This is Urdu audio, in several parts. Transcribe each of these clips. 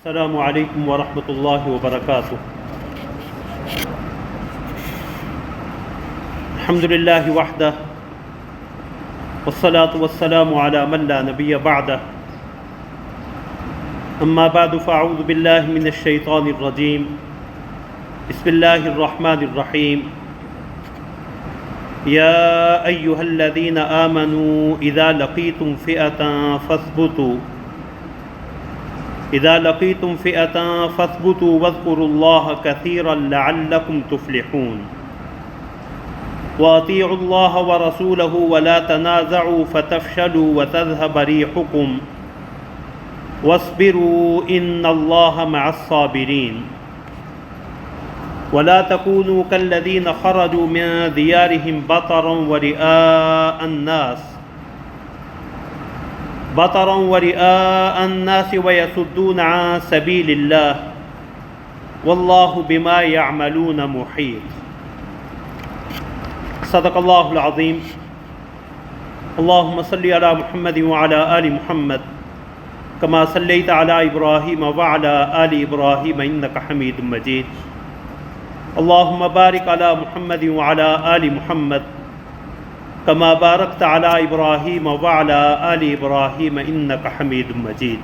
السلام علیکم ورحمۃ اللہ وبرکاتہ۔ الحمد للہ وحدہ والصلاة والسلام علی من لا نبی بعدہ، اما بعد فاعوذ باللہ من الشیطان الرجیم، بسم اللہ الرحمن الرحیم۔ یا ایہا الذین آمنوا اذا لقیتم فئة فاثبتوا واذكروا الله كثيرا لعلكم تفلحون، وأطيعوا الله ورسوله ولا تنازعوا فتفشلوا وتذهب ريحكم واصبروا إن الله مع الصابرين، ولا تكونوا كالذين خرجوا من ديارهم بطرا ورئاء الناس ويصدون عن سبيل الله والله بما يعملون محيط۔ صدق الله العظيم۔ اللهم صل على محمد وعلى آل محمد كما صليت على إبراهيم وعلى آل إبراهيم إنك حميد مجيد۔ اللهم بارك على محمد وعلى آل محمد كما باركت على إبراهيم وعلى آل إبراهيم إنك حميد مجيد۔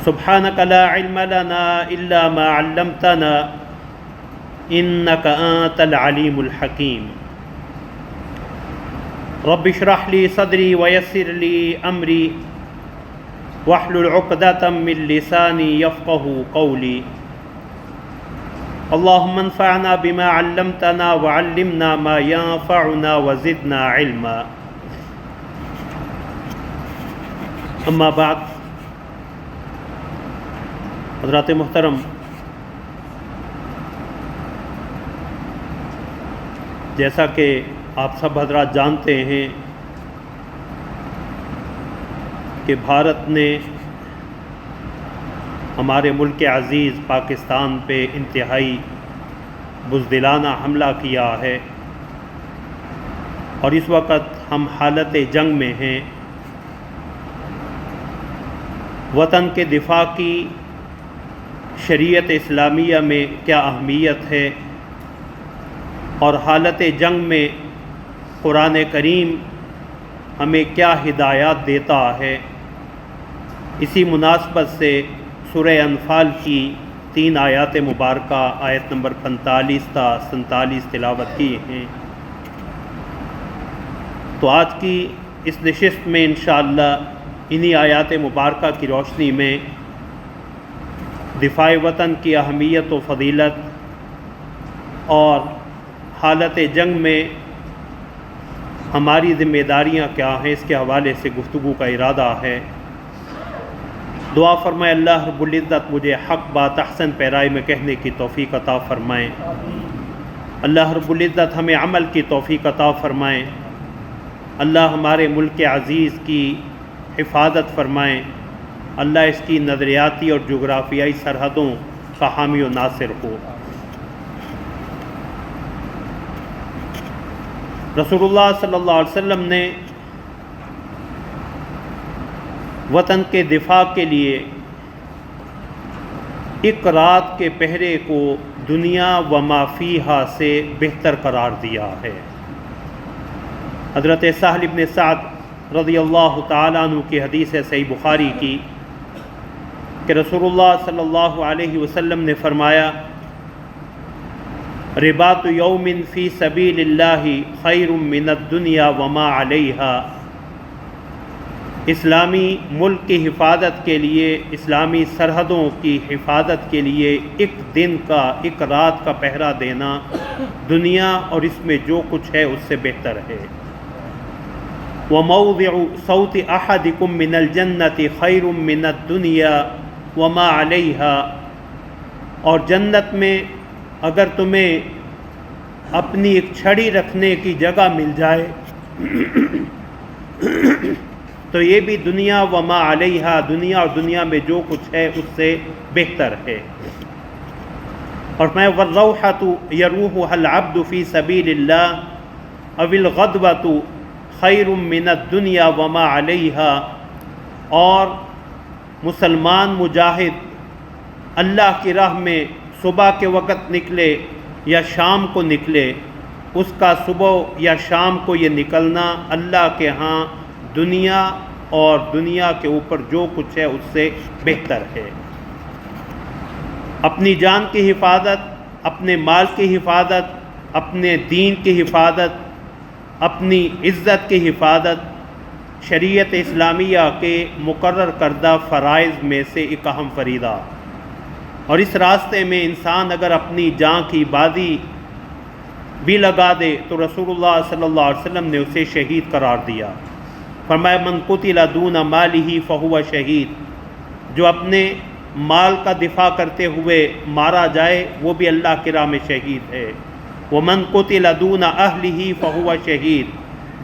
سبحانك لا علم لنا إلا ما علمتنا إنك أنت العليم الحكيم۔ رب اشرح لي صدري ويسر لي أمري واحلل عقدة من لساني يفقهوا قولي۔ اللهم انفعنا بما علمتنا وعلمنا ما ينفعنا وزدنا علما۔ اما بعد، حضرات محترم، جیسا کہ آپ سب حضرات جانتے ہیں کہ بھارت نے ہمارے ملک عزیز پاکستان پہ انتہائی بزدلانہ حملہ کیا ہے، اور اس وقت ہم حالت جنگ میں ہیں۔ وطن کے دفاع کی شریعت اسلامیہ میں کیا اہمیت ہے، اور حالت جنگ میں قرآن کریم ہمیں کیا ہدایات دیتا ہے، اسی مناسبت سے سورہ انفال کی 3 آیات مبارکہ آیت نمبر 45 تا 47 تلاوت کی ہیں۔ تو آج کی اس نشست میں انشاءاللہ انہی آیات مبارکہ کی روشنی میں دفاع وطن کی اہمیت و فضیلت اور حالت جنگ میں ہماری ذمہ داریاں کیا ہیں، اس کے حوالے سے گفتگو کا ارادہ ہے۔ دعا فرمائے اللہ رب العزت مجھے حق بات احسن پیرائی میں کہنے کی توفیق عطا فرمائیں۔ اللہ رب العزت ہمیں عمل کی توفیق عطا فرمائیں۔ اللہ ہمارے ملک عزیز کی حفاظت فرمائیں۔ اللہ اس کی نظریاتی اور جغرافیائی سرحدوں کا حامی و ناصر ہو۔ رسول اللہ صلی اللہ علیہ وسلم نے وطن کے دفاع کے لیے ایک رات کے پہرے کو دنیا و ما فیہا سے بہتر قرار دیا ہے۔ حضرت سہل بن سعد رضی اللہ تعالیٰ عنہ کی حدیث ہے صحیح بخاری کی کہ رسول اللہ صلی اللہ علیہ وسلم نے فرمایا، رباط یوم فی سبیل اللہ خیر من الدنیا وما علیہا۔ اسلامی ملک کی حفاظت کے لیے، اسلامی سرحدوں کی حفاظت کے لیے ایک دن کا، ایک رات کا پہرا دینا دنیا اور اس میں جو کچھ ہے اس سے بہتر ہے۔ وَمَوْضِعُ صَوْتِ أَحَدِكُم مِّنَ الْجَنَّةِ خَيْرٌ مِّنَ الدُّنْيَا وَمَا عَلَيْهَا۔ اور جنت میں اگر تمہیں اپنی ایک چھڑی رکھنے کی جگہ مل جائے تو یہ بھی دنیا وما علیہا، دنیا اور دنیا میں جو کچھ ہے اس سے بہتر ہے۔ اور میں والروحۃ یروحها العبد فی سبیل اللہ او الغدوۃ خیر من الدنیا وما علیہا، اور مسلمان مجاہد اللہ کی راہ میں صبح کے وقت نکلے یا شام کو نکلے، اس کا صبح یا شام کو یہ نکلنا اللہ کے ہاں دنیا اور دنیا کے اوپر جو کچھ ہے اس سے بہتر ہے۔ اپنی جان کی حفاظت، اپنے مال کی حفاظت، اپنے دین کی حفاظت، اپنی عزت کی حفاظت شریعت اسلامیہ کے مقرر کردہ فرائض میں سے ایک اہم فریضہ، اور اس راستے میں انسان اگر اپنی جان کی بازی بھی لگا دے تو رسول اللہ صلی اللہ علیہ وسلم نے اسے شہید قرار دیا۔ فرمایا من قتل دون مالہ فہو شہید، جو اپنے مال کا دفاع کرتے ہوئے مارا جائے وہ بھی اللہ کی راہ میں شہید ہے۔ ومن قتل دون اہلہ فہو شہید،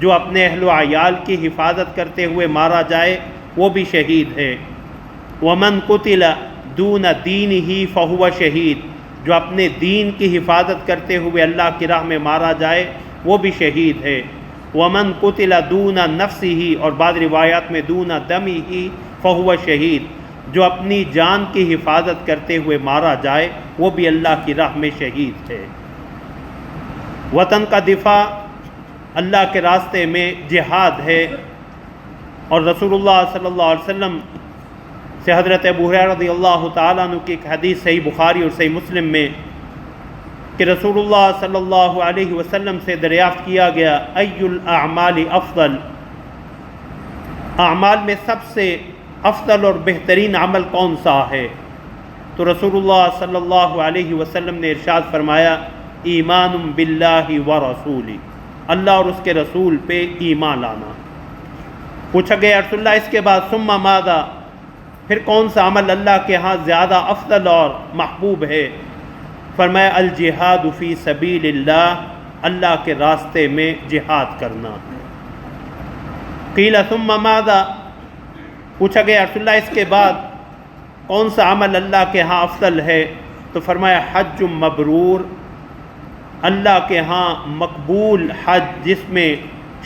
جو اپنے اہل و عیال کی حفاظت کرتے ہوئے مارا جائے وہ بھی شہید ہے۔ ومن قتل دون دینہ فہو شہید، جو اپنے دین کی حفاظت کرتے ہوئے اللہ کی راہ میں مارا جائے وہ بھی شہید ہے۔ ومن قتل دون نفسہ، اور بعض روایات میں دون دمہ فہو شہید، جو اپنی جان کی حفاظت کرتے ہوئے مارا جائے وہ بھی اللہ کی راہ میں شہید ہے۔ وطن کا دفاع اللہ کے راستے میں جہاد ہے، اور رسول اللہ صلی اللہ علیہ وسلم سے حضرت ابو ہریرہ رضی اللہ تعالیٰ عنہ کی ایک حدیث صحیح بخاری اور صحیح مسلم میں کہ رسول اللہ صلی اللہ علیہ وسلم سے دریافت کیا گیا ای الاعمال افضل، اعمال میں سب سے افضل اور بہترین عمل کون سا ہے؟ تو رسول اللہ صلی اللہ علیہ وسلم نے ارشاد فرمایا ایمان باللہ ورسولہ، اللہ اور اس کے رسول پہ ایمان لانا۔ پوچھا گیا رسول اللہ اس کے بعد ثم ماذا، پھر کون سا عمل اللہ کے ہاں زیادہ افضل اور محبوب ہے؟ فرمایا الجہاد فی سبیل اللہ، اللہ کے راستے میں جہاد کرنا۔ قیل ثم ماذا، پوچھا گیا رسول اللہ اس کے بعد کون سا عمل اللہ کے ہاں افضل ہے؟ تو فرمایا حج مبرور، اللہ کے ہاں مقبول حج، جس میں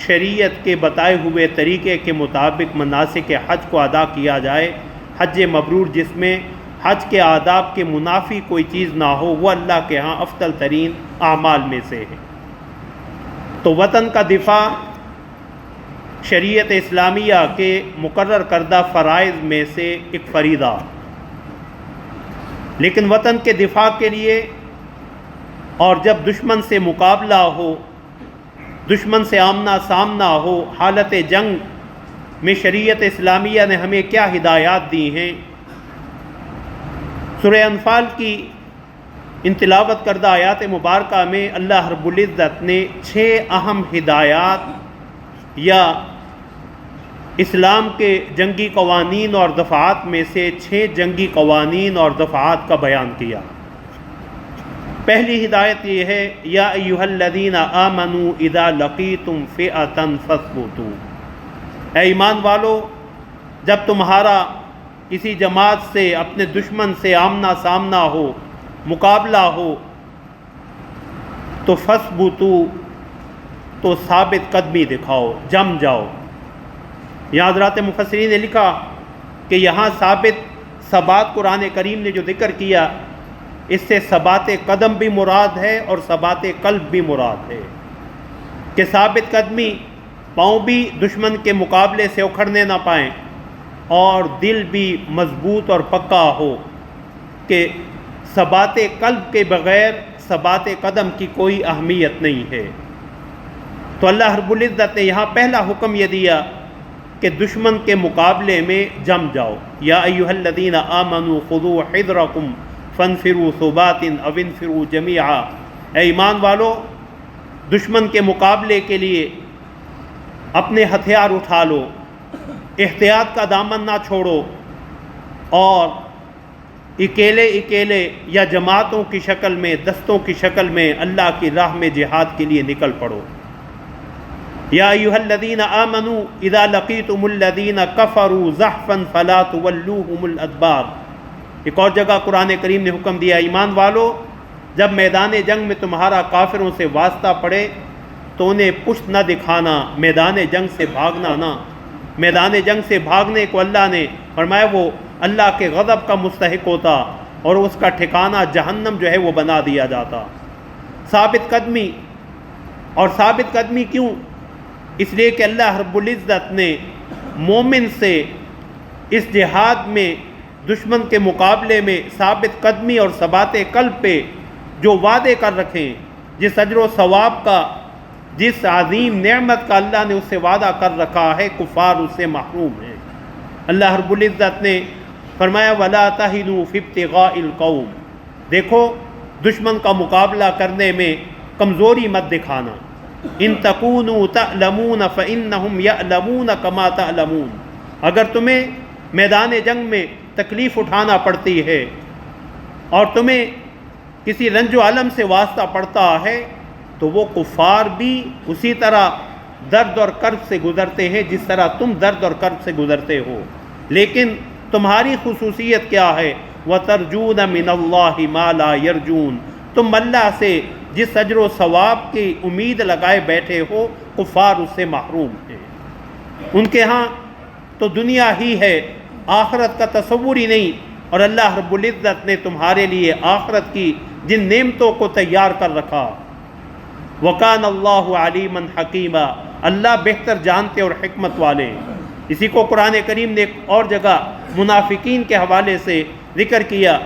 شریعت کے بتائے ہوئے طریقے کے مطابق مناسک حج کو ادا کیا جائے، حج مبرور جس میں حج کے آداب کے منافی کوئی چیز نہ ہو، وہ اللہ کے ہاں افضل ترین اعمال میں سے ہے۔ تو وطن کا دفاع شریعت اسلامیہ کے مقرر کردہ فرائض میں سے ایک فریضہ، لیکن وطن کے دفاع کے لیے اور جب دشمن سے مقابلہ ہو، دشمن سے آمنا سامنا ہو، حالت جنگ میں شریعت اسلامیہ نے ہمیں کیا ہدایات دی ہیں؟ سورہ انفال کی ان تلاوت کردہ آیات مبارکہ میں اللہ رب العزت نے 6 اہم ہدایات یا اسلام کے جنگی قوانین اور دفعات میں سے 6 جنگی قوانین اور دفعات کا بیان کیا۔ پہلی ہدایت یہ ہے یا ایھا الذین آمنوا اذا لقیتم فئۃ فاثبتوا، اے ایمان والو جب تمہارا کسی جماعت سے اپنے دشمن سے آمنا سامنا ہو، مقابلہ ہو، تو فاثبتوا، تو ثابت قدمی دکھاؤ، جم جاؤ۔ یہاں حضرات مفسرین نے لکھا کہ یہاں ثبات قرآن کریم نے جو ذکر کیا اس سے ثبات قدم بھی مراد ہے اور ثبات قلب بھی مراد ہے، کہ ثابت قدمی، پاؤں بھی دشمن کے مقابلے سے اکھڑنے نہ پائیں اور دل بھی مضبوط اور پکا ہو، کہ ثبات قلب کے بغیر ثبات قدم کی کوئی اہمیت نہیں ہے۔ تو اللہ رب العزت نے یہاں پہلا حکم یہ دیا کہ دشمن کے مقابلے میں جم جاؤ، یا ایھا الذین آمنوا خذوا حذرکم فانفروا ثبات او انفروا جمیعا، اے ایمان والو دشمن کے مقابلے کے لیے اپنے ہتھیار اٹھا لو، احتیاط کا دامن نہ چھوڑو، اور اکیلے یا جماعتوں کی شکل میں، دستوں کی شکل میں اللہ کی راہ میں جہاد کے لیے نکل پڑو۔ یا ایھا الذین آمنوا اذا لقیتم الذین کفروا زحفا فلا تولوہم الادبار، ایک اور جگہ قرآن کریم نے حکم دیا ایمان والو جب میدان جنگ میں تمہارا کافروں سے واسطہ پڑے تو انہیں پشت نہ دکھانا، میدان جنگ سے بھاگنا نہ۔ میدان جنگ سے بھاگنے کو اللہ نے فرمایا وہ اللہ کے غضب کا مستحق ہوتا اور اس کا ٹھکانہ جہنم جو ہے وہ بنا دیا جاتا۔ ثابت قدمی، اور ثابت قدمی کیوں؟ اس لیے کہ اللہ رب العزت نے مومن سے اس جہاد میں دشمن کے مقابلے میں ثابت قدمی اور ثبات قلب پہ جو وعدے کر رکھے ہیں، جس اجر و ثواب کا، جس عظیم نعمت کا اللہ نے اس سے وعدہ کر رکھا ہے، کفار اس سے محروم ہیں۔ اللہ رب العزت نے فرمایا وَلَا تَهِنُوا فِي ابْتِغَاءِ الْقَوْمِ، دیکھو دشمن کا مقابلہ کرنے میں کمزوری مت دکھانا۔ ان تکونوا تعلمون فإنهم يعلمون كما تعلمون، اگر تمہیں میدان جنگ میں تکلیف اٹھانا پڑتی ہے اور تمہیں کسی رنج و علم سے واسطہ پڑتا ہے تو وہ کفار بھی اسی طرح درد اور کرب سے گزرتے ہیں جس طرح تم درد اور کرب سے گزرتے ہو، لیکن تمہاری خصوصیت کیا ہے؟ وَتَرْجُونَ مِنَ اللَّهِ مَا لَا يَرْجُونَ، تم اللہ سے جس اجر و ثواب کی امید لگائے بیٹھے ہو، کفار اس سے محروم ہیں۔ ان کے ہاں تو دنیا ہی ہے، آخرت کا تصور ہی نہیں، اور اللہ رب العزت نے تمہارے لیے آخرت کی جن نعمتوں کو تیار کر رکھا۔ وَكَانَ اللَّهُ عَلِيمًا حَكِيمًا، اللہ بہتر جانتے اور حکمت والے۔ اسی کو قرآن کریم نے ایک اور جگہ منافقین کے حوالے سے ذکر کیا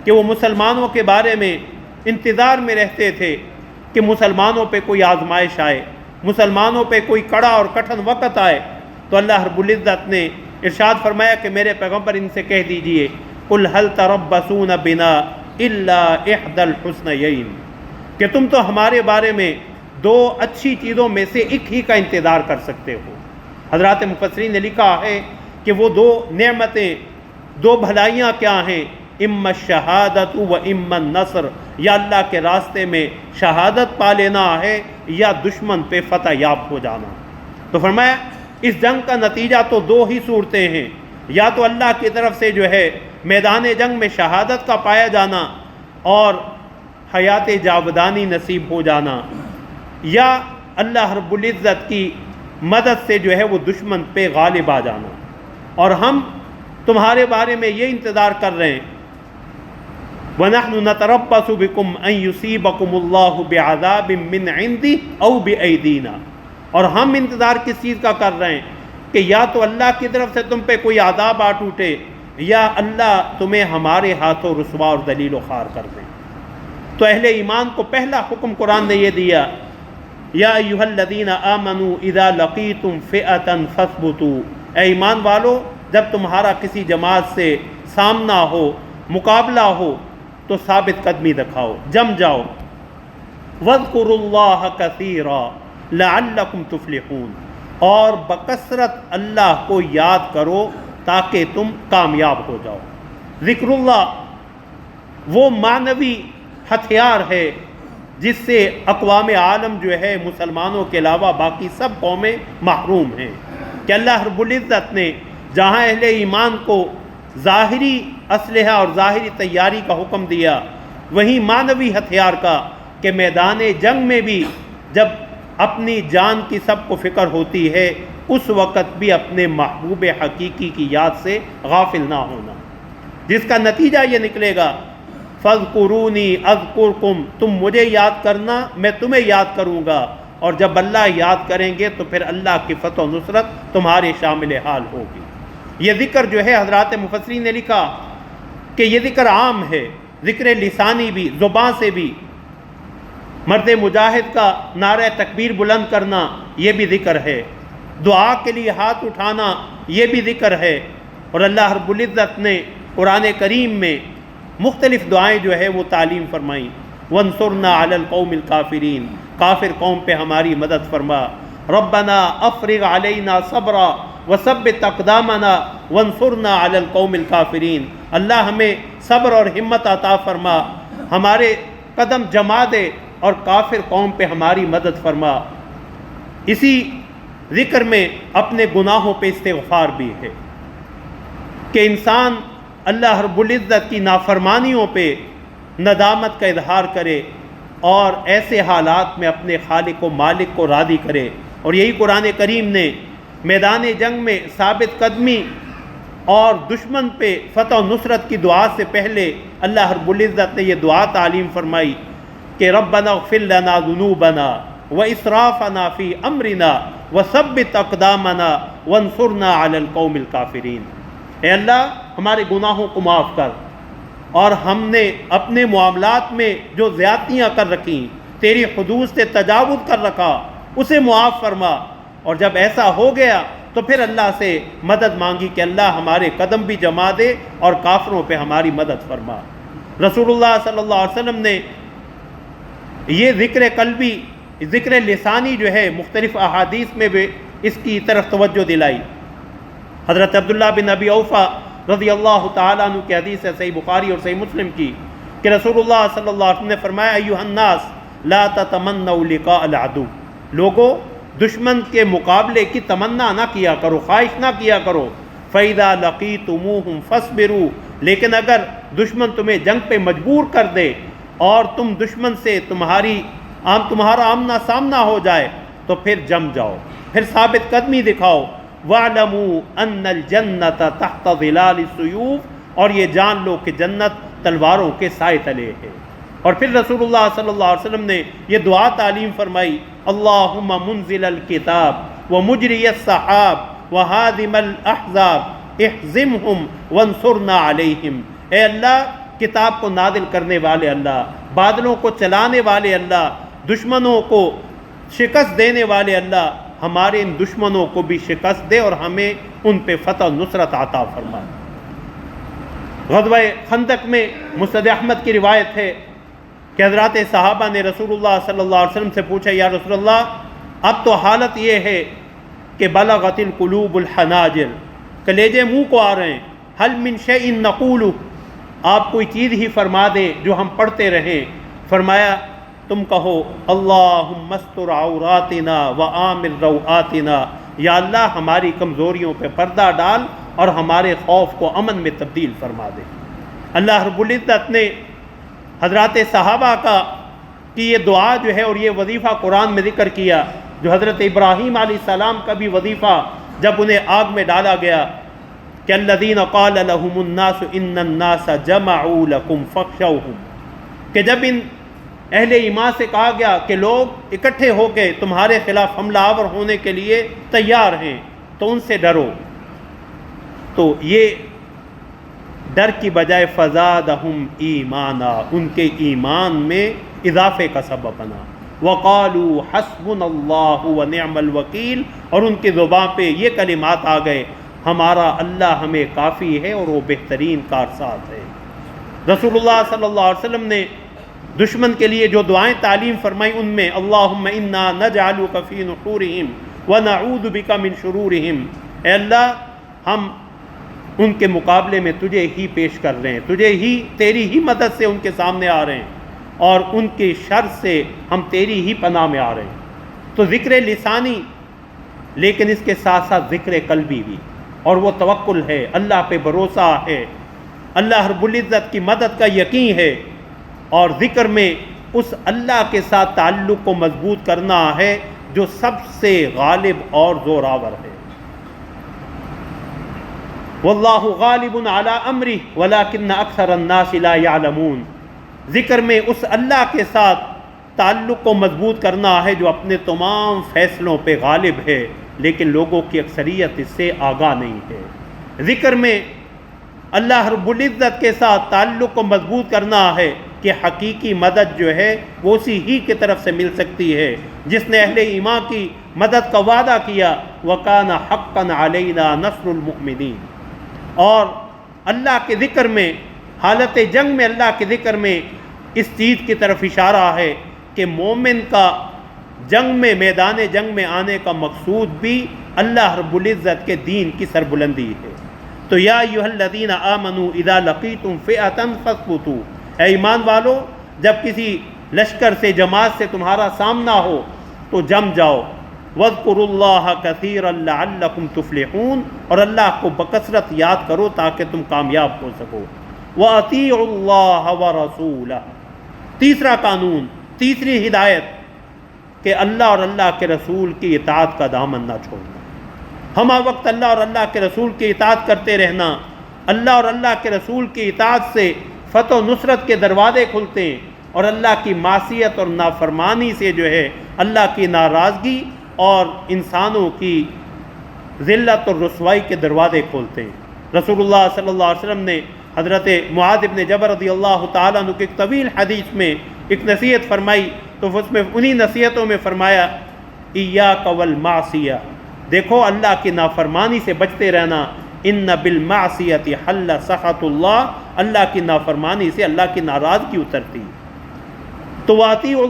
کہ وہ مسلمانوں کے بارے میں انتظار میں رہتے تھے کہ مسلمانوں پہ کوئی آزمائش آئے، مسلمانوں پہ کوئی کڑا اور کٹھن وقت آئے، تو اللہ رب العزت نے ارشاد فرمایا کہ میرے پیغمبر ان سے کہہ دیجئے قُلْ هَلْ تَرَبَّصُونَ بِنَا إِلَّا إِحْدَى الْحُسْنَيَيْنِ، کہ تم تو ہمارے بارے میں دو اچھی چیزوں میں سے ایک ہی کا انتظار کر سکتے ہو۔ حضرات مفسرین نے لکھا ہے کہ وہ دو نعمتیں، دو بھلائیاں کیا ہیں؟ اما الشہادت و اما النصر، یا اللہ کے راستے میں شہادت پا لینا ہے یا دشمن پہ فتح یاب ہو جانا۔ تو فرمایا اس جنگ کا نتیجہ تو دو ہی صورتیں ہیں، یا تو اللہ کی طرف سے جو ہے میدان جنگ میں شہادت کا پایا جانا اور حیات جاودانی نصیب ہو جانا، یا اللہ رب العزت کی مدد سے جو ہے وہ دشمن پہ غالب آ جانا۔ اور ہم تمہارے بارے میں یہ انتظار کر رہے ہیں وَنَحْنُ نَتَرَبَّصُ بِكُمْ أَن يُصِيبَكُمُ اللَّهُ بِعَذَابٍ مِّنْ عِنْدِهِ أَوْ بِأَيْدِينَا، اور ہم انتظار کس چیز کا کر رہے ہیں کہ یا تو اللہ کی طرف سے تم پہ کوئی عذاب آ ٹوٹے یا اللہ تمہیں ہمارے ہاتھوں رسوا اور ذلیل و خوار کر دیں۔ تو اہل ایمان کو پہلا حکم قرآن نے یہ دیا یا ایھا الذین آمنوا اذا لقیتم فئۃ فاثبتوا، اے ایمان والو جب تمہارا کسی جماعت سے سامنا ہو، مقابلہ ہو تو ثابت قدمی دکھاؤ، جم جاؤ۔ واذکروا اللہ کثیرا لعلکم تفلحون، اور بکثرت اللہ کو یاد کرو تاکہ تم کامیاب ہو جاؤ۔ ذکر اللہ وہ معنوی ہتھیار ہے جس سے اقوام عالم جو ہے مسلمانوں کے علاوہ باقی سب قومیں محروم ہیں، کہ اللہ رب العزت نے جہاں اہل ایمان کو ظاہری اسلحہ اور ظاہری تیاری کا حکم دیا، وہیں معنوی ہتھیار کا کہ میدان جنگ میں بھی جب اپنی جان کی سب کو فکر ہوتی ہے اس وقت بھی اپنے محبوب حقیقی کی یاد سے غافل نہ ہونا، جس کا نتیجہ یہ نکلے گا فَاذْكُرُونِي أَذْكُرْكُمْ، تم مجھے یاد کرنا میں تمہیں یاد کروں گا، اور جب اللہ یاد کریں گے تو پھر اللہ کی فتح و نصرت تمہارے شامل حال ہوگی۔ یہ ذکر جو ہے حضرات مفسرین نے لکھا کہ یہ ذکر عام ہے، ذکر لسانی بھی، زبان سے بھی، مرد مجاہد کا نعرہ تکبیر بلند کرنا یہ بھی ذکر ہے، دعا کے لیے ہاتھ اٹھانا یہ بھی ذکر ہے، اور اللہ رب العزت نے قرآن کریم میں مختلف دعائیں جو ہے وہ تعلیم فرمائیں۔ وانصرنا علی القوم الکافرین، کافر قوم پہ ہماری مدد فرما۔ ربنا افرغ علینا صبرا وثبت اقدامنا وانصرنا علی القوم الکافرین، اللہ ہمیں صبر اور ہمت عطا فرما، ہمارے قدم جما دے اور کافر قوم پہ ہماری مدد فرما۔ اسی ذکر میں اپنے گناہوں پہ استغفار بھی ہے کہ انسان اللہ رب العزت کی نافرمانیوں پہ ندامت کا اظہار کرے اور ایسے حالات میں اپنے خالق و مالک کو راضی کرے، اور یہی قرآن کریم نے میدان جنگ میں ثابت قدمی اور دشمن پہ فتح و نصرت کی دعا سے پہلے اللہ رب العزت نے یہ دعا تعلیم فرمائی کہ ربنا اغفر لنا ذنوبنا واسرافنا فی امرنا وثبت اقدامنا وانصرنا علی القوم الکافرین۔ اے اللہ ہمارے گناہوں کو معاف کر، اور ہم نے اپنے معاملات میں جو زیادتیاں کر رکھیں، تیری حدود سے تجاوز کر رکھا، اسے معاف فرما۔ اور جب ایسا ہو گیا تو پھر اللہ سے مدد مانگی کہ اللہ ہمارے قدم بھی جما دے اور کافروں پہ ہماری مدد فرما۔ رسول اللہ صلی اللہ علیہ وسلم نے یہ ذکر قلبی، ذکر لسانی جو ہے مختلف احادیث میں بھی اس کی طرف توجہ دلائی۔ حضرت عبداللہ بن ابی اوفا رضی اللہ تعالیٰ عنہ کی حدیث ہے صحیح بخاری اور صحیح مسلم کی کہ رسول اللہ صلی اللہ علیہ وسلم نے فرمایا ایھا الناس لا تتمنوا لقاء العدو، لوگو دشمن کے مقابلے کی تمنا نہ کیا کرو، خواہش نہ کیا کرو۔ فَإِذَا لَقِيتُمُوهُمْ فَاصْبِرُوا، لیکن اگر دشمن تمہیں جنگ پہ مجبور کر دے اور تم دشمن سے تمہارا آمنا سامنا ہو جائے تو پھر جم جاؤ، پھر ثابت قدمی دکھاؤ۔ وَاعْلَمُوا أَنَّ الْجَنَّةَ تَحْتَ ظِلَالِ السُّيُوفِ، اور یہ جان لو کہ جنت تلواروں کے سائے تلے ہے۔ اور پھر رسول اللہ صلی اللہ علیہ وسلم نے یہ دعا تعلیم فرمائی، اللہم منزل الکتاب ومجری السحاب وہادم الاحزاب احزمہم وانصرنا علیہم۔ اے اللہ کتاب کو نازل کرنے والے اللہ، بادلوں کو چلانے والے اللہ، دشمنوں کو شکست دینے والے اللہ، ہمارے ان دشمنوں کو بھی شکست دے اور ہمیں ان پہ فتح و نصرت عطا فرما۔ غزوہ خندق میں مسند احمد کی روایت ہے کہ حضرات صحابہ نے رسول اللہ صلی اللہ علیہ وسلم سے پوچھا، یا رسول اللہ اب تو حالت یہ ہے کہ بلغت القلوب الحناجر، کلیجے منہ کو آ رہے ہیں، حل من شیء نقول، آپ کوئی چیز ہی فرما دیں جو ہم پڑھتے رہیں۔ فرمایا تم کہو اللہم استر عوراتنا وآمن روآتنا، یا اللہ ہماری کمزوریوں پہ پردہ ڈال اور ہمارے خوف کو امن میں تبدیل فرما دے۔ اللہ رب العزت نے حضرات صحابہ کی یہ دعا جو ہے اور یہ وظیفہ قرآن میں ذکر کیا، جو حضرت ابراہیم علیہ السلام کا بھی وظیفہ جب انہیں آگ میں ڈالا گیا کہ الذین قال لهم الناس ان الناس جمعوا لكم فاخشوهم، کہ جب ان اہل ایمان سے کہا گیا کہ لوگ اکٹھے ہو کے تمہارے خلاف حملہ آور ہونے کے لیے تیار ہیں تو ان سے ڈرو، تو یہ ڈر کی بجائے فزادہم ایمانا، ان کے ایمان میں اضافے کا سبب بنا۔ وقالوا حسبنا اللہ ونعم الوکیل، اور ان کی زبان پہ یہ کلمات آ گئے، ہمارا اللہ ہمیں کافی ہے اور وہ بہترین کارساز ہے۔ رسول اللہ صلی اللہ علیہ وسلم نے دشمن کے لیے جو دعائیں تعلیم فرمائی ان میں اللہم انا نجعلک فی نحورہم ونعوذ بک من شرورہم، اے اللہ ہم ان کے مقابلے میں تجھے ہی پیش کر رہے ہیں، تجھے ہی تیری ہی مدد سے ان کے سامنے آ رہے ہیں اور ان کے شر سے ہم تیری ہی پناہ میں آ رہے ہیں۔ تو ذکر لسانی لیکن اس کے ساتھ ساتھ ذکر قلبی بھی، اور وہ توکل ہے، اللہ پہ بھروسہ ہے، اللہ رب العزت کی مدد کا یقین ہے، اور ذکر میں اس اللہ کے ساتھ تعلق کو مضبوط کرنا ہے جو سب سے غالب اور زوراور ہے۔ واللہ غالب علی امرہ ولکن اکثر الناس لا یعلمون، ذکر میں اس اللہ کے ساتھ تعلق کو مضبوط کرنا ہے جو اپنے تمام فیصلوں پہ غالب ہے، لیکن لوگوں کی اکثریت اس سے آگاہ نہیں ہے۔ ذکر میں اللہ رب العزت کے ساتھ تعلق کو مضبوط کرنا ہے کہ حقیقی مدد جو ہے وہ اسی ہی کی طرف سے مل سکتی ہے جس نے اہل ایمان کی مدد کا وعدہ کیا، وَكَانَ حَقًّا عَلَيْنَا نَصْرُ الْمُؤْمِنِينَ۔ اور اللہ کے ذکر میں، حالت جنگ میں اللہ کے ذکر میں اس چیز کی طرف اشارہ ہے کہ مومن کا جنگ میں، میدان جنگ میں آنے کا مقصود بھی اللہ رب العزت کے دین کی سربلندی ہے۔ تو یا ایھا الذین آمنوا اذا لقیتم فئۃ فاثبتوا، اے ایمان والو جب کسی لشکر سے، جماعت سے تمہارا سامنا ہو تو جم جاؤ۔ وَاذْكُرُوا اللَّهَ كَثِيرًا لَعَلَّكُمْ تُفْلِحُونَ، اور اللہ کو بکثرت یاد کرو تاکہ تم کامیاب ہو سکو۔ وَأَطِيعُوا اللَّهَ وَرَسُولَهُ، تیسرا قانون، تیسری ہدایت کہ اللہ اور اللہ کے رسول کی اطاعت کا دامن نہ چھوڑنا۔ ہمہ وقت اللہ اور اللہ کے رسول کی اطاعت کرتے رہنا، اللہ اور اللہ کے رسول کی اطاعت سے فتح و نصرت کے دروازے کھلتے ہیں، اور اللہ کی معصیت اور نافرمانی سے جو ہے اللہ کی ناراضگی اور انسانوں کی ذلت اور رسوائی کے دروازے کھولتے ہیں۔ رسول اللہ صلی اللہ علیہ وسلم نے حضرت معاذ بن جبل رضی اللہ تعالیٰ عنہ کی ایک طویل حدیث میں ایک نصیحت فرمائی، تو اس میں انہی نصیحتوں میں فرمایا ایاک والمعصیہ، دیکھو اللہ کی نافرمانی سے بچتے رہنا، ان بالمعصیۃ حل سخط اللہ، اللہ کی نافرمانی سے اللہ کی ناراضگی اترتی۔ تو واطیعوا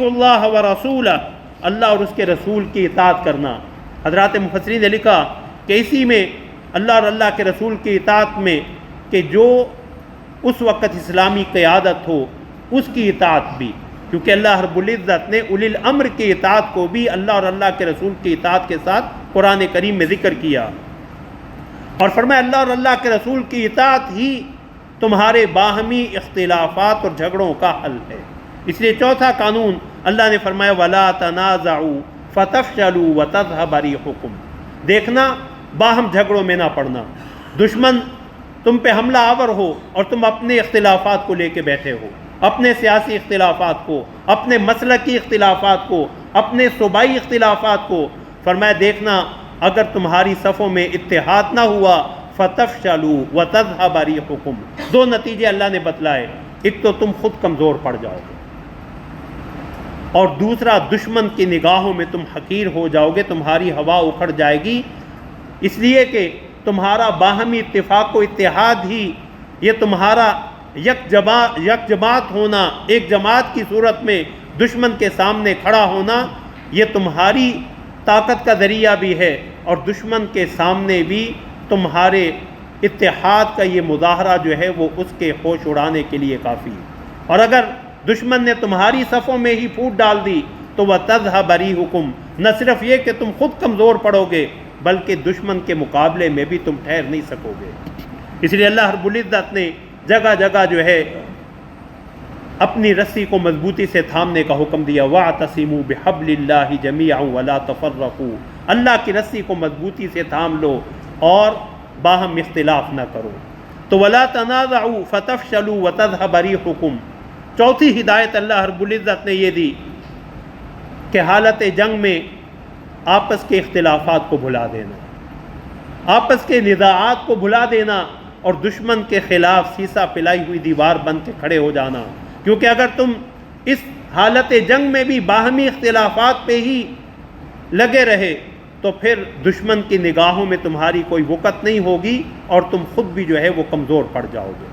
اللہ ورسولہ، اللہ اور اس کے رسول کی اطاعت کرنا۔ حضرات مفسرین نے لکھا کہ اسی میں اللہ اور اللہ کے رسول کی اطاعت میں کہ جو اس وقت اسلامی قیادت ہو اس کی اطاعت بھی، کیونکہ اللہ رب العزت نے اولی الامر کی اطاعت کو بھی اللہ اور اللہ کے رسول کی اطاعت کے ساتھ قرآن کریم میں ذکر کیا، اور فرمایا اللہ اور اللہ کے رسول کی اطاعت ہی تمہارے باہمی اختلافات اور جھگڑوں کا حل ہے۔ اس لیے چوتھا قانون اللہ نے فرمایا وَلَا تَنَازَعُوا فَتَفْشَلُوا وَتَذْهَبَ رِيحُكُمْ، دیکھنا باہم جھگڑوں میں نہ پڑنا، دشمن تم پہ حملہ آور ہو اور تم اپنے اختلافات کو لے کے بیٹھے ہو، اپنے سیاسی اختلافات کو، اپنے مسلکی اختلافات کو، اپنے صوبائی اختلافات کو، فرمایا دیکھنا اگر تمہاری صفوں میں اتحاد نہ ہوا فَتَفْشَلُوا وَتَذْهَبَ رِيحُكُمْ، دو نتیجے اللہ نے بتلائے، ایک تو تم خود کمزور پڑ جاؤ گے، اور دوسرا دشمن کی نگاہوں میں تم حقیر ہو جاؤ گے، تمہاری ہوا اکھڑ جائے گی، اس لیے کہ تمہارا باہمی اتفاق و اتحاد ہی، یہ تمہارا یک جماعت ہونا، ایک جماعت کی صورت میں دشمن کے سامنے کھڑا ہونا، یہ تمہاری طاقت کا ذریعہ بھی ہے، اور دشمن کے سامنے بھی تمہارے اتحاد کا یہ مظاہرہ جو ہے وہ اس کے ہوش اڑانے کے لیے کافی ہے۔ اور اگر دشمن نے تمہاری صفوں میں ہی پھوٹ ڈال دی تو وَتَذْهَبَ رِيحُكُمْ، نہ صرف یہ کہ تم خود کمزور پڑو گے بلکہ دشمن کے مقابلے میں بھی تم ٹھہر نہیں سکو گے۔ اس لیے اللہ رب العزت نے جگہ جگہ جو ہے اپنی رسی کو مضبوطی سے تھامنے کا حکم دیا، وَاعْتَصِمُوا بِحَبْلِ اللَّهِ جَمِيعًا وَلَا تَفَرَّقُوا، اللہ کی رسی کو مضبوطی سے تھام لو اور باہم اختلاف نہ کرو۔ تو وَلَا تَنَازَعُوا فَتَفْشَلُوا وَتَذْهَبَ رِيحُكُمْ، چوتھی ہدایت اللہ رب العزت نے یہ دی کہ حالت جنگ میں آپس کے اختلافات کو بھلا دینا، آپس کے نزاعات کو بھلا دینا، اور دشمن کے خلاف سیسا پلائی ہوئی دیوار بن کے کھڑے ہو جانا، کیونکہ اگر تم اس حالت جنگ میں بھی باہمی اختلافات پہ ہی لگے رہے تو پھر دشمن کی نگاہوں میں تمہاری کوئی وقت نہیں ہوگی اور تم خود بھی جو ہے وہ کمزور پڑ جاؤ گے۔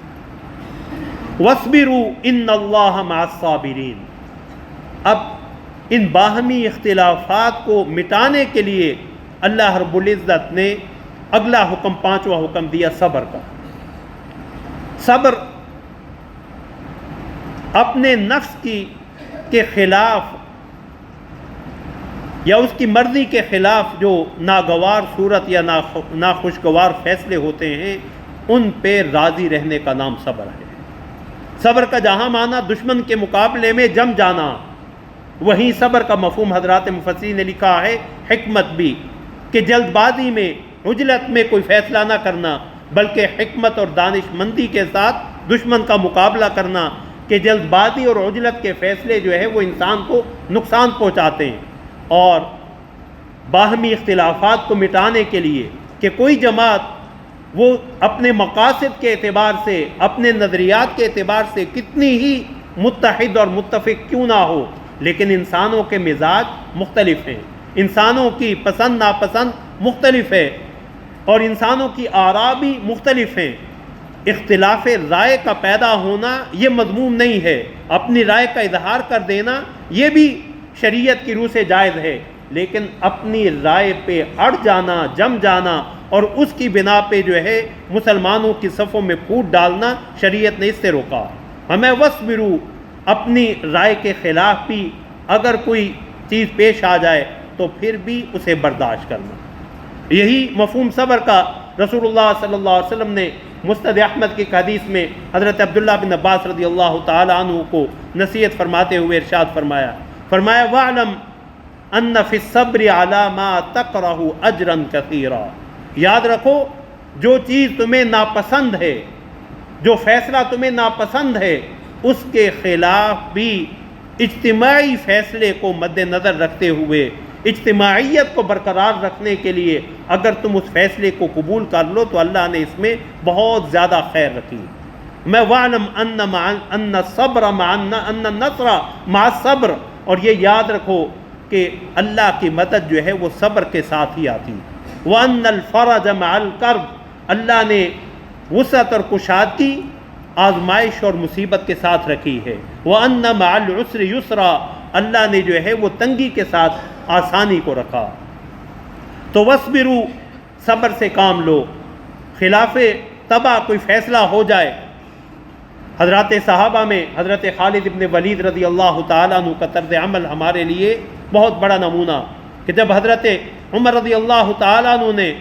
وَاصْبِرُوا إِنَّ اللَّهَ مَعَ الصَّابِرِينَ، اب ان باہمی اختلافات کو مٹانے کے لیے اللہ رب العزت نے اگلا حکم، پانچواں حکم دیا صبر کا۔ صبر اپنے نفس کے خلاف یا اس کی مرضی کے خلاف جو ناگوار صورت یا ناخوشگوار فیصلے ہوتے ہیں ان پہ راضی رہنے کا نام صبر ہے۔ صبر کا جہاں معنی دشمن کے مقابلے میں جم جانا، وہیں صبر کا مفہوم حضرات مفسرین نے لکھا ہے حکمت بھی، کہ جلد بازی میں عجلت میں کوئی فیصلہ نہ کرنا بلکہ حکمت اور دانش مندی کے ساتھ دشمن کا مقابلہ کرنا، کہ جلد بازی اور عجلت کے فیصلے جو ہے وہ انسان کو نقصان پہنچاتے ہیں۔ اور باہمی اختلافات کو مٹانے کے لیے کہ کوئی جماعت وہ اپنے مقاصد کے اعتبار سے، اپنے نظریات کے اعتبار سے کتنی ہی متحد اور متفق کیوں نہ ہو، لیکن انسانوں کے مزاج مختلف ہیں، انسانوں کی پسند ناپسند مختلف ہے، اور انسانوں کی آراء بھی مختلف ہیں۔ اختلاف رائے کا پیدا ہونا یہ مذموم نہیں ہے، اپنی رائے کا اظہار کر دینا یہ بھی شریعت کی روح سے جائز ہے، لیکن اپنی رائے پہ اڑ جانا، جم جانا اور اس کی بنا پہ جو ہے مسلمانوں کی صفوں میں پھوٹ ڈالنا، شریعت نے اس سے روکا۔ ہمیں وَاصْبِرُوا، اپنی رائے کے خلاف بھی اگر کوئی چیز پیش آ جائے تو پھر بھی اسے برداشت کرنا۔ یہی مفہوم صبر کا رسول اللہ صلی اللہ علیہ وسلم نے مسند احمد کی حدیث میں حضرت عبداللہ بن عباس رضی اللہ تعالی عنہ کو نصیحت فرماتے ہوئے ارشاد فرمایا، وَاعْلَمْ ان فی الصبر علی ما تکرہ اجرا کثیرا، یاد رکھو جو چیز تمہیں ناپسند ہے، جو فیصلہ تمہیں ناپسند ہے، اس کے خلاف بھی اجتماعی فیصلے کو مد نظر رکھتے ہوئے، اجتماعیت کو برقرار رکھنے کے لیے اگر تم اس فیصلے کو قبول کر لو تو اللہ نے اس میں بہت زیادہ خیر رکھی۔ میں وَعْلَمْ أَنَّ الصَّبْرَ مَعَ أَنَّ النَّصْرَ مَعَ الصَّبْرِ، اور یہ یاد رکھو کہ اللہ کی مدد جو ہے وہ صبر کے ساتھ ہی آتی۔ وَأَنَّ الْفَرَجَ مَعَ الْكَرْبِ، اللہ نے وسعت اور کشادگی آزمائش اور مصیبت کے ساتھ رکھی ہے۔ وَأَنَّ مَعَ الْعُسْرِ يُسْرًا، اللہ نے جو ہے وہ تنگی کے ساتھ آسانی کو رکھا۔ تو وَاصْبِرُوا، صبر سے کام لو، خلاف طبع کوئی فیصلہ ہو جائے۔ حضرات صحابہ میں حضرت خالد ابن ولید رضی اللہ تعالیٰ عنہ کا طرز عمل ہمارے لیے بہت بڑا نمونہ، کہ جب حضرت عمر رضی اللہ تعالیٰ عنہ نے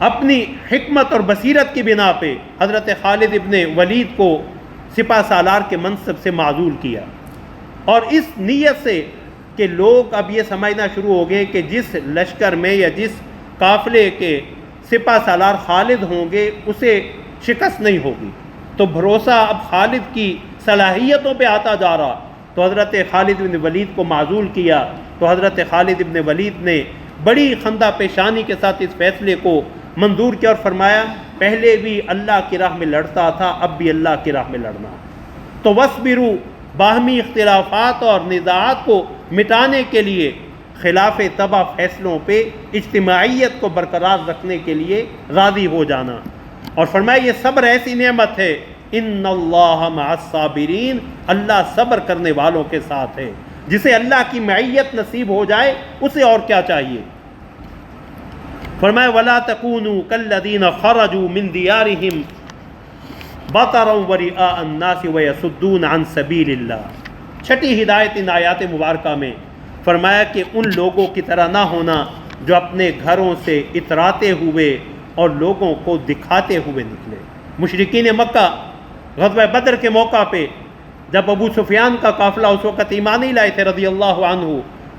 اپنی حکمت اور بصیرت کی بنا پہ حضرت خالد ابن ولید کو سپہ سالار کے منصب سے معزول کیا، اور اس نیت سے کہ لوگ اب یہ سمجھنا شروع ہو گئے کہ جس لشکر میں یا جس قافلے کے سپہ سالار خالد ہوں گے اسے شکست نہیں ہوگی، تو بھروسہ اب خالد کی صلاحیتوں پہ آتا جا رہا، تو حضرت خالد بن ولید کو معزول کیا۔ تو حضرت خالد بن ولید نے بڑی خندہ پیشانی کے ساتھ اس فیصلے کو منظور کیا اور فرمایا پہلے بھی اللہ کی راہ میں لڑتا تھا، اب بھی اللہ کی راہ میں لڑنا۔ تو وَاصْبِرُوا، باہمی اختلافات اور نزاعات کو مٹانے کے لیے خلاف طبع فیصلوں پہ اجتماعیت کو برقرار رکھنے کے لیے راضی ہو جانا، اور فرمایا یہ صبر ایسی نعمت ہے، ان اللہ مع الصابرین، اللہ صبر کرنے والوں کے ساتھ ہے۔ جسے اللہ کی معیت نصیب ہو جائے اسے اور کیا چاہیے۔ فرمایا وَلَا تَكُونُوا كَالَّذِينَ خَرَجُوا مِن دِيَارِهِمْ بَطَرًا وَرِئَاءَ النَّاسِ وَيَصُدُّونَ عَن سَبِيلِ اللَّهِ۔ چھٹی ہدایت ان آیات مبارکہ میں فرمایا کہ ان لوگوں کی طرح نہ ہونا جو اپنے گھروں سے اتراتے ہوئے اور لوگوں کو دکھاتے ہوئے نکلے۔ مشرکین مکہ غزوہ بدر کے موقع پہ جب ابو سفیان کا قافلہ اس وقت ایمان نہیں لائے تھے رضی اللہ عنہ،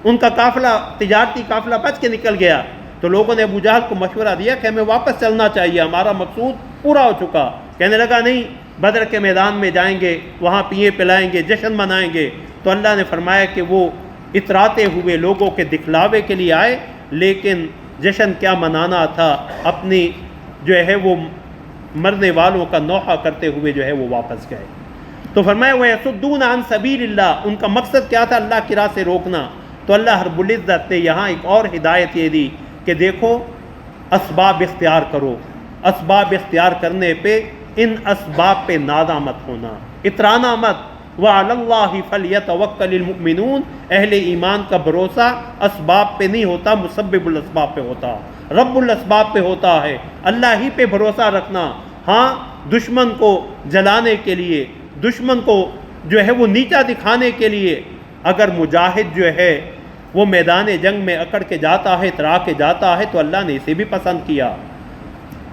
ان کا قافلہ تجارتی قافلہ بچ کے نکل گیا، تو لوگوں نے ابو جہل کو مشورہ دیا کہ ہمیں واپس چلنا چاہیے، ہمارا مقصود پورا ہو چکا۔ کہنے لگا نہیں، بدر کے میدان میں جائیں گے، وہاں پیے پلائیں گے، جشن منائیں گے۔ تو اللہ نے فرمایا کہ وہ اتراتے ہوئے لوگوں کے دکھلاوے کے لیے آئے، لیکن جشن کیا منانا تھا، اپنی جو ہے وہ مرنے والوں کا نوحہ کرتے ہوئے جو ہے وہ واپس گئے۔ تو فرمایا وَيَصُدُّونَ عَن سَبِيلِ اللَّهِ، ان کا مقصد کیا تھا؟ اللہ کی راہ سے روکنا۔ تو اللہ رب العزت نے یہاں ایک اور ہدایت یہ دی کہ دیکھو اسباب اختیار کرو، اسباب اختیار کرنے پہ ان اسباب پہ نادہ مت ہونا، اترانا مت۔ وَعَلَى اللَّهِ فَلْيَتَوَكَّلِ الْمُؤْمِنُونَ، اہل ایمان کا بھروسہ اسباب پہ نہیں ہوتا، مسبب الاسباب پہ ہوتا، رب الاسباب پہ ہوتا ہے، اللہ ہی پہ بھروسہ رکھنا۔ ہاں دشمن کو جلانے کے لیے، دشمن کو جو ہے وہ نیچا دکھانے کے لیے اگر مجاہد جو ہے وہ میدان جنگ میں اکڑ کے جاتا ہے، اترا کے جاتا ہے، تو اللہ نے اسے بھی پسند کیا۔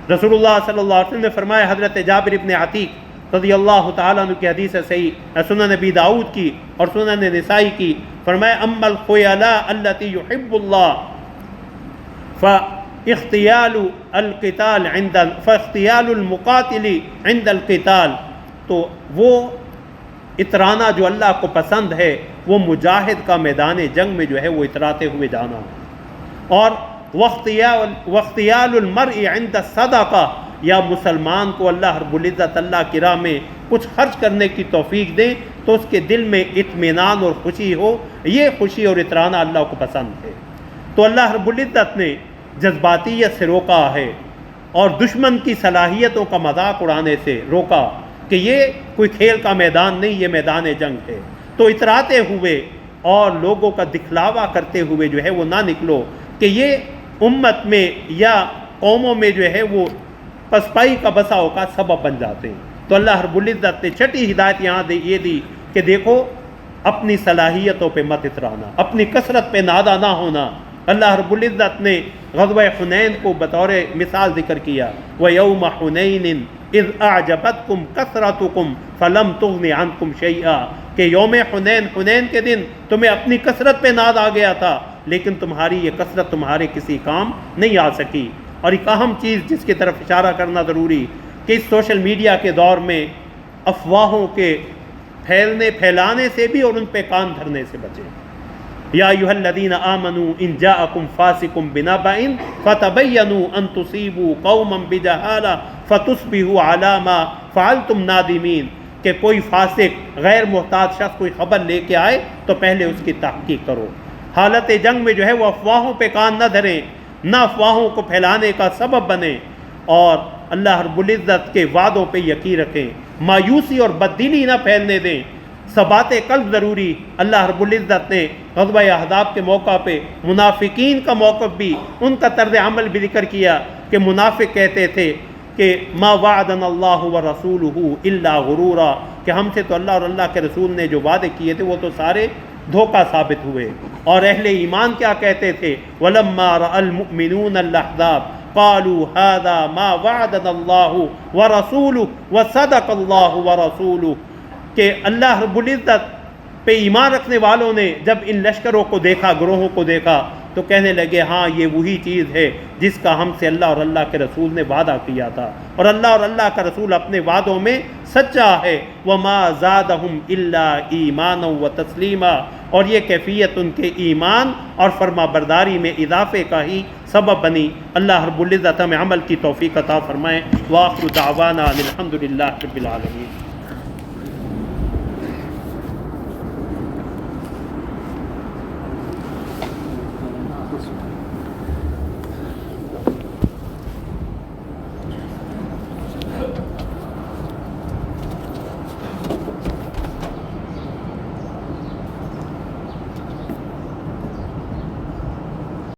رسول اللہ صلی اللہ علیہ وسلم نے فرمایا، حضرت جابر ابن عتیق رضی اللہ تعالیٰ عنہ کی حدیث ہے صحیح، سنن نبی داؤد کی اور سنن نسائی کی، فرمایا اما الخیلاء التي يحب الله فاختیال القتال عند فاختیال المقاتل عند القتال، تو وہ اترانا جو اللہ کو پسند ہے وہ مجاہد کا میدان جنگ میں جو ہے وہ اتراتے ہوئے جانا۔ اور واختیال المرء عند الصدقہ، یا مسلمان کو اللہ رب العزت اللہ کی راہ میں کچھ خرچ کرنے کی توفیق دیں تو اس کے دل میں اطمینان اور خوشی ہو، یہ خوشی اور اترانا اللہ کو پسند ہے۔ تو اللہ رب العزت نے جذباتیت سے روکا ہے اور دشمن کی صلاحیتوں کا مذاق اڑانے سے روکا کہ یہ کوئی کھیل کا میدان نہیں، یہ میدان جنگ ہے۔ تو اتراتے ہوئے اور لوگوں کا دکھلاوا کرتے ہوئے جو ہے وہ نہ نکلو، کہ یہ امت میں یا قوموں میں جو ہے وہ پسپائی کا بسا اوقات سبب بن جاتے ہیں۔ تو اللہ رب العزت نے چھٹی ہدایت یہاں یہ دی کہ دیکھو اپنی صلاحیتوں پہ مت اترانا، اپنی کثرت پہ نادہ نہ ہونا۔ اللہ رب العزت نے غزوہ حنین کو بطور مثال ذکر کیا، وَيَوْمَ حُنَيْنٍ اِذْ أَعْجَبَتْكُمْ كَثْرَتُكُمْ فَلَمْ تُغْنِ عَنْكُمْ شَيْئًا کہ یوم حنین کے دن تمہیں اپنی کثرت پہ ناز آ گیا تھا، لیکن تمہاری یہ کثرت تمہارے کسی کام نہیں آ سکی۔ اور ایک اہم چیز جس کی طرف اشارہ کرنا ضروری کہ اس سوشل میڈیا کے دور میں افواہوں کے پھیلانے سے بھی اور ان پہ کان دھرنے سے بچیں۔ یا ایھا الذین آمنوا ان جاءکم فاسق بنبأ فتبینوا ان تصیبوا قوما بجہالہ فتصبحوا علی ما فعلتم نادمین، کہ کوئی فاسق غیر محتاط شخص کوئی خبر لے کے آئے تو پہلے اس کی تحقیق کرو۔ حالت جنگ میں جو ہے وہ افواہوں پہ کان نہ دھریں، نہ افواہوں کو پھیلانے کا سبب بنیں، اور اللہ رب العزت کے وعدوں پہ یقین رکھیں، مایوسی اور بددلی نہ پھیلنے دیں، ثبات قلب ضروری۔ اللہ رب العزت نے غزوہ احزاب کے موقع پہ منافقین کا موقف بھی، ان کا طرز عمل بھی ذکر کیا کہ منافق کہتے تھے کہ ما وعدنا اللہ ورسولہ الا غرورا، کہ ہم سے تو اللہ اور اللہ کے رسول نے جو وعدے کیے تھے وہ تو سارے دھوکہ ثابت ہوئے۔ اور اہل ایمان کیا کہتے تھے؟ وَلَمَّا رَأَى الْمُؤْمِنُونَ الْأَحْزَابَ قَالُوا هَذَا مَا وَعَدَنَا اللَّهُ وَرَسُولُهُ وَصَدَقَ اللَّهُ وَرَسُولُهُ، کہ اللہ رب العزت پہ ایمان رکھنے والوں نے جب ان لشکروں کو دیکھا، گروہوں کو دیکھا، تو کہنے لگے ہاں یہ وہی چیز ہے جس کا ہم سے اللہ اور اللہ کے رسول نے وعدہ کیا تھا، اور اللہ اور اللہ کا رسول اپنے وعدوں میں سچا ہے۔ وَمَا زَادَهُمْ إِلَّا إِيمَانًا وَتَسْلِيمًا، اور یہ کیفیت ان کے ایمان اور فرما برداری میں اضافے کا ہی سبب بنی۔ اللہ رب العزت ہمیں عمل کی توفیق عطا فرمائے۔ وآخر دعوانا الحمد للہ رب العالمین۔